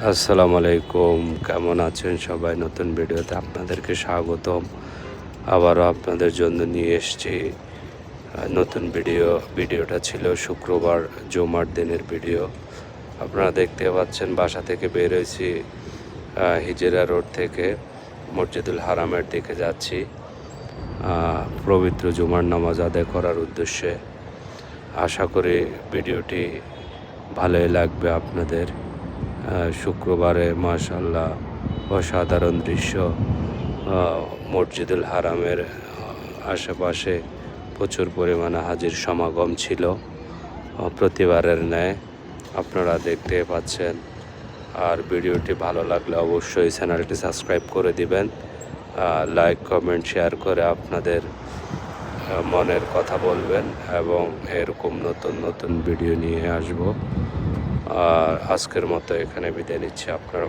আসসালামু আলাইকুম, কেমন আছেন সবাই? নতুন ভিডিওতে আপনাদেরকে স্বাগতম। আবারও আপনাদের জন্য নিয়ে এসেছি নতুন ভিডিওটা ছিল শুক্রবার জুমার দিনের ভিডিও। আপনারা দেখতে পাচ্ছেন বাসা থেকে বের হয়েছি হিজরা রোড থেকে মসজিদুল হারামের দিকে যাচ্ছি পবিত্র জুমার নামাজ আদায় করার উদ্দেশ্যে। আশা করি ভিডিওটি ভালোই লাগবে আপনাদের। শুক্রবারে মাশাআল্লাহ অসাধারণ দৃশ্য। মসজিদুল হারামের আশেপাশে প্রচুর পরিমাণে হাজির সমাগম ছিল প্রতিবারের ন্যায়, আপনারা দেখতে পাচ্ছেন। আর ভিডিওটি ভালো লাগলে অবশ্যই চ্যানেলটি সাবস্ক্রাইব করে দিবেন, লাইক কমেন্ট শেয়ার করে আপনাদের মনের কথা বলবেন এবং এরকম নতুন নতুন ভিডিও নিয়ে আসব। আর আজকের মতো এখানে বিদায় নিচ্ছি। আপনারা